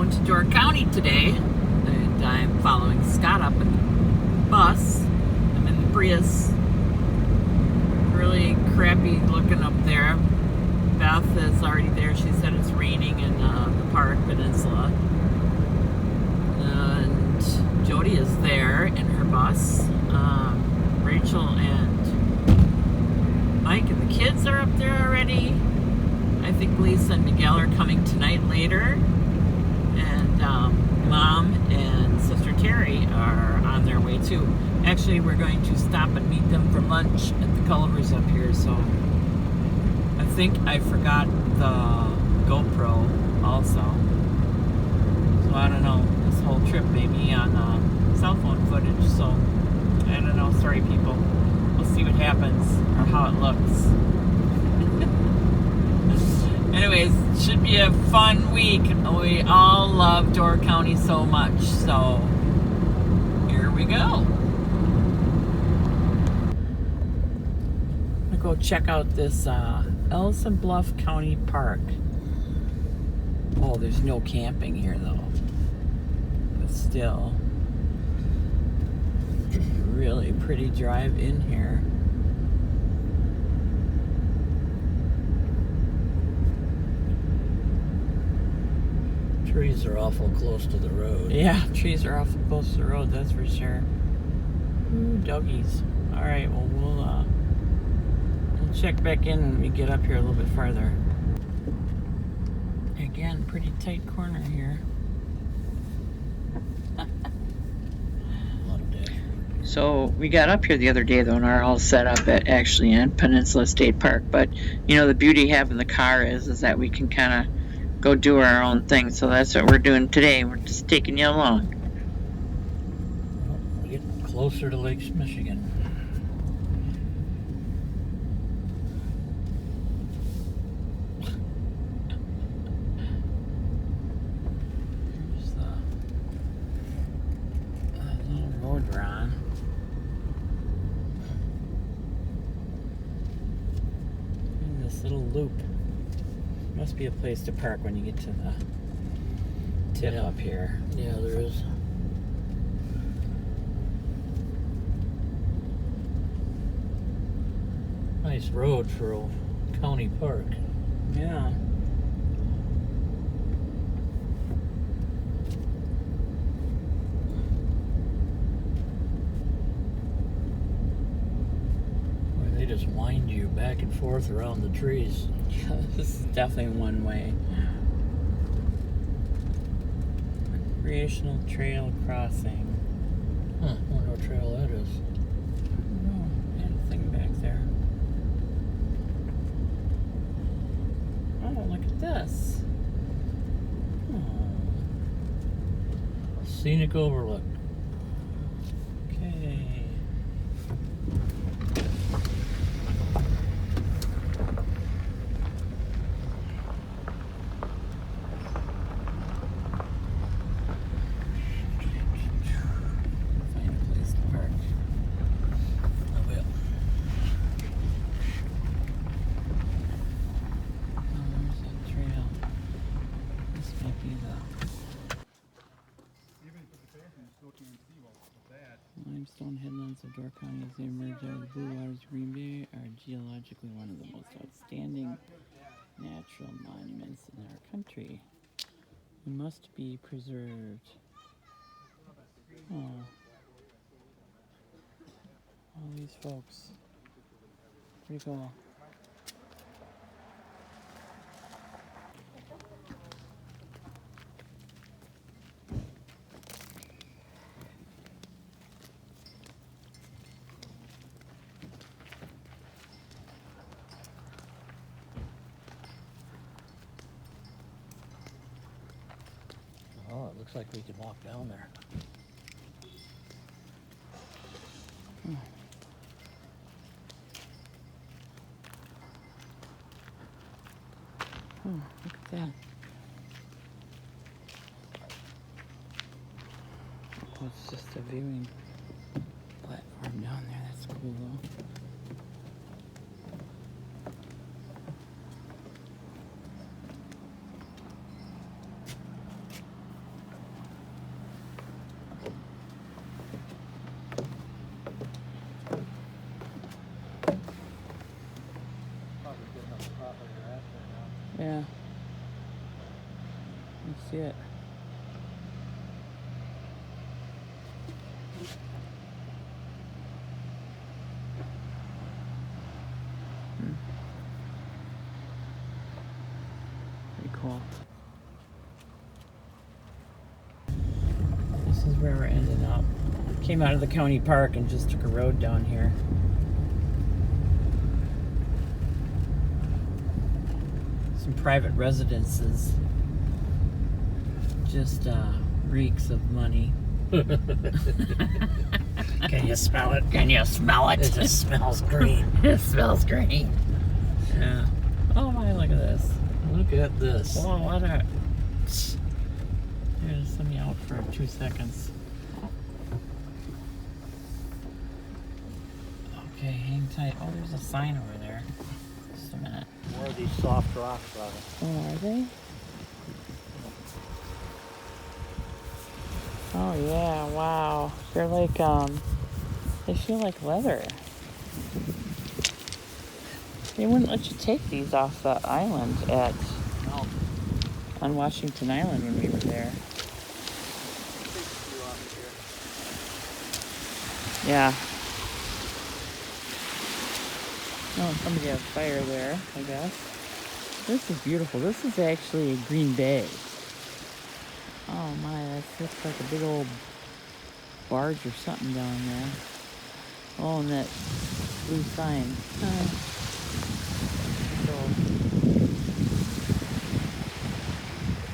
going to Door County today, and I'm following Scott up in the bus. I'm in the Prius. Really crappy looking up there. Beth is already there. She said it's raining in the park, Peninsula. And Jody is there in her bus. Rachel and Mike and the kids are up there already. I think Lisa and Miguel are coming tonight later. And Mom and Sister Terry are on their way too. Actually, we're going to stop and meet them for lunch at the Culvers up here. So I think I forgot the GoPro also. So I don't know. This whole trip may be on cell phone footage. So I don't know. Sorry, people. We'll see what happens or how it looks. Anyways, it should be a fun week. We all love Door County so much. So here we go. I'm gonna go check out this Ellison Bluff County Park. Oh, there's no camping here though. But still, really pretty drive in here. Trees are awful close to the road. Yeah, trees are awful close to the road, that's for sure. Ooh, doggies. Alright, well, we'll check back in when we get up here a little bit farther. Again, pretty tight corner here. So we got up here the other day though, and are all set up at actually in Peninsula State Park. But you know, the beauty of having the car is that we can kind of go do our own thing. So that's what we're doing today. We're just taking you along. Well, we're getting closer to Lake Michigan. Here's the little road we're on. In this little loop. Must be a place to park when you get to the tip up here. Yeah, there is. Nice road for a county park. Yeah. Where they just wind you back and forth around the trees. Yeah, this is definitely one way. Recreational trail crossing. Huh, I wonder what trail that is. Oh, anything back there. Oh, look at this. Oh, Scenic overlook. okay. Find a place to park. I will. Oh, there's that trail. This might be the limestone headlands of Door County as they emerge out of the blue waters of Green Bay are geologically one of the most outstanding natural monuments in our country. They must be preserved. Oh. All these folks. Pretty cool. Oh, it looks like we can walk down there. Oh, look at that. Oh, it's just a viewing platform down there. That's cool though. it. Pretty cool. This is where we're ending up. Came out of the county park and just took a road down here. Some private residences. Just reeks of money. Can you smell it? Can you smell it? It just smells green. It smells green. Yeah. Oh my, look at this. Look at this. Whoa, what a... Here, just let me out for 2 seconds. Okay, hang tight. Oh, there's a sign over there. Just a minute. More of these soft rocks, Robin. Oh, are they? Oh yeah, wow. They're like, they feel like leather. They wouldn't let you take these off the island on Washington Island when we were there. Yeah. Oh, somebody had a fire there, I guess. This is beautiful. This is actually a Green Bay. Oh my, that looks like a big old barge or something down there. Oh, and that blue sign. So,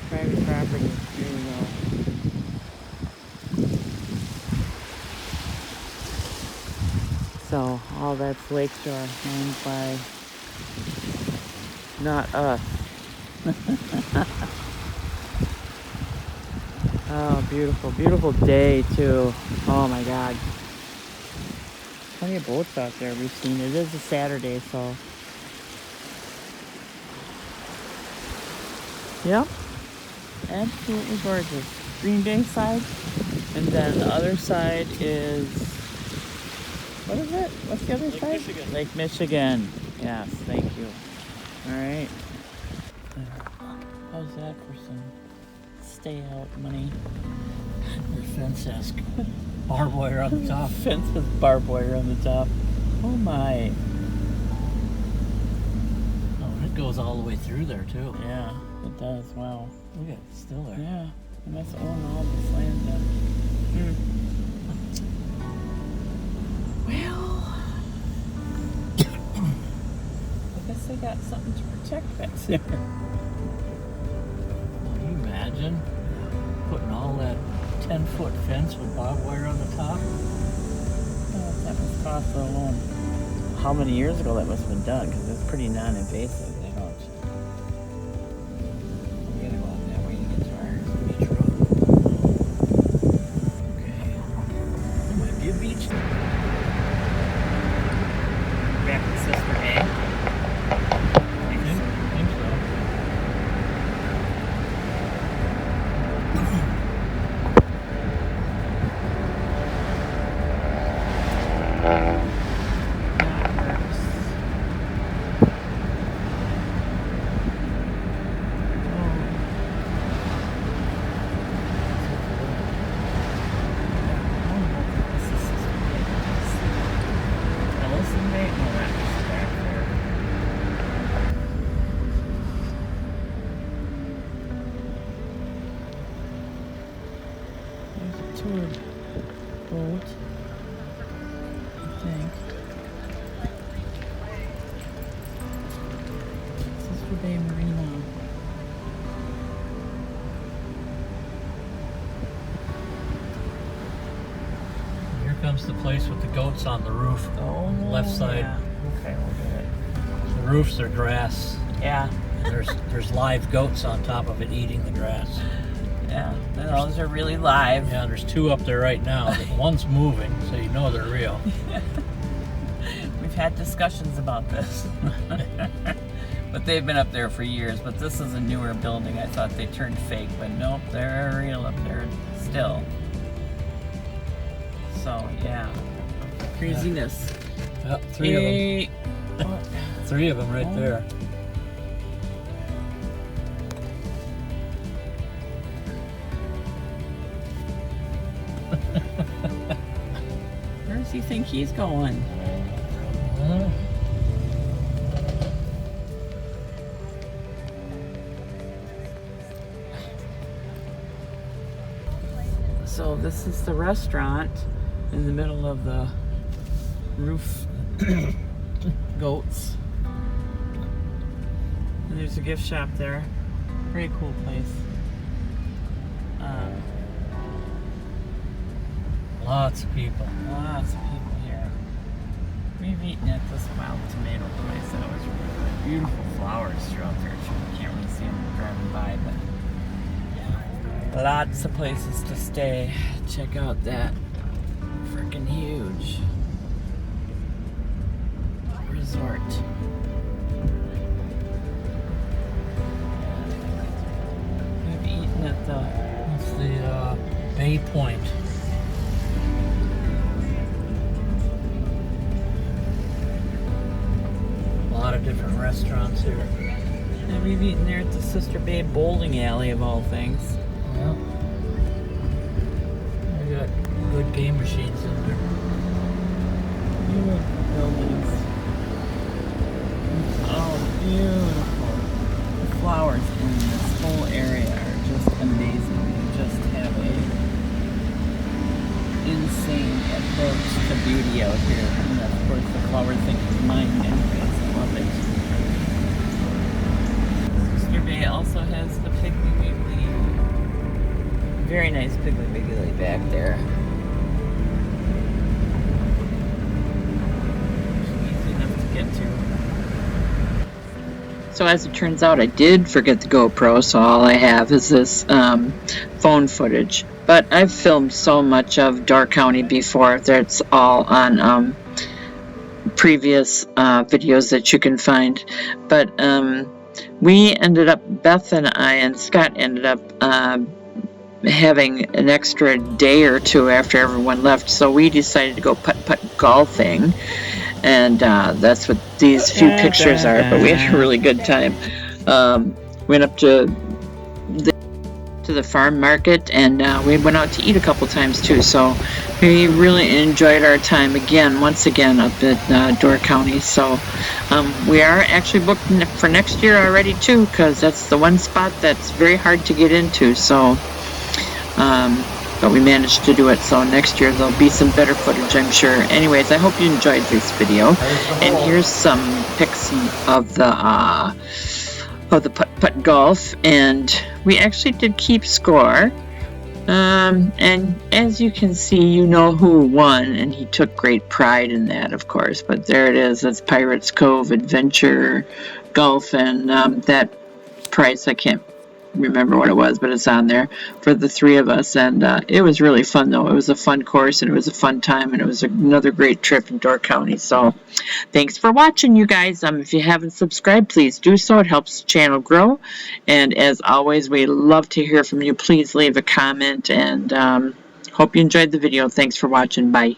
private property. Here we go. So, all that's Lakeshore, owned by not us. Oh, beautiful, beautiful day too. Oh my God. Plenty of boats out there we've seen. It is a Saturday, so. Yep. Absolutely gorgeous. Green Bay side. And then the other side is, what is it? What's the other side? Michigan. Lake Michigan. Yes, thank you. All right. How's that for some stay out money? Your fence has barbed wire on the top. Fence with barbed wire on the top. Oh my. Oh, it goes all the way through there too. Yeah, it does. Wow. Look at it, it's still there. Yeah, I must own all this land then. Well, I guess they got something to protect back there. Can you imagine putting all that 10-foot fence with barbed wire on the top? Oh, that must cost alone. How many years ago that must have been done? Because it's pretty non-invasive. They don't. We gotta go out that way to get to our beach road. Okay. There might be a beach there. Back to Sister Bay. I think so. Tour boat, I think. Sister Bay Marina. Here comes the place with the goats on the roof. Oh, Left side. yeah. Okay, we'll do it. The roofs are grass. Yeah, There's live goats on top of it eating the grass. yeah. Those are really live. Yeah, there's 2 up there right now. One's moving, so you know they're real. We've had discussions about this. But they've been up there for years. But this is a newer building. I thought they turned fake, but nope, they're real up there still. So, yeah. Craziness. Yep, 3 of them. 3 of them right there. Where does he think he's going? So this is the restaurant in the middle of the roof goats. And there's a gift shop there. Pretty cool place. Lots of people. Lots of people here. We've eaten at this wild tomato place. That was really good. Beautiful flowers throughout there too. You can't really see them driving by, but lots of places to stay. Check out that freaking huge resort. We've eaten at the Bay Point. A lot of different restaurants here. And we've eaten there at the Sister Bay Bowling Alley of all things. Yeah. We got good game machines in there. Beautiful buildings. Oh, beautiful. The flowers in this whole area are just amazing. You just have a insane approach to beauty out here. And of course the flower thing is mine anyways. I love it. Sister Bay also has the Piggly Wiggly. Very nice Piggly Wiggly back there. Easy enough to get to. So as it turns out, I did forget the GoPro, so all I have is this phone footage. But I've filmed so much of Door County before that's all on previous videos that you can find. But we ended up, Beth and I and Scott ended up having an extra day or two after everyone left, so we decided to go putt-putt golfing. And that's what these few pictures are, but we had a really good time. Went up to the farm market, and we went out to eat a couple times too, so we really enjoyed our time once again up at Door County. So we are actually booked for next year already too, because that's the one spot that's very hard to get into. So but we managed to do it, so next year there'll be some better footage, I'm sure. Anyways, I hope you enjoyed this video, and here's some pics of the putt-putt golf, and we actually did keep score. And as you can see, you know who won, and he took great pride in that, of course. But there it is. That's Pirates Cove Adventure Golf, and that price, I can't remember what it was, but it's on there for the three of us. And it was really fun, though. It was a fun course, and it was a fun time, and it was another great trip in Door County. So thanks for watching, you guys. If you haven't subscribed, please do so. It helps the channel grow, and as always, we love to hear from you. Please leave a comment, and hope you enjoyed the video. Thanks for watching. Bye.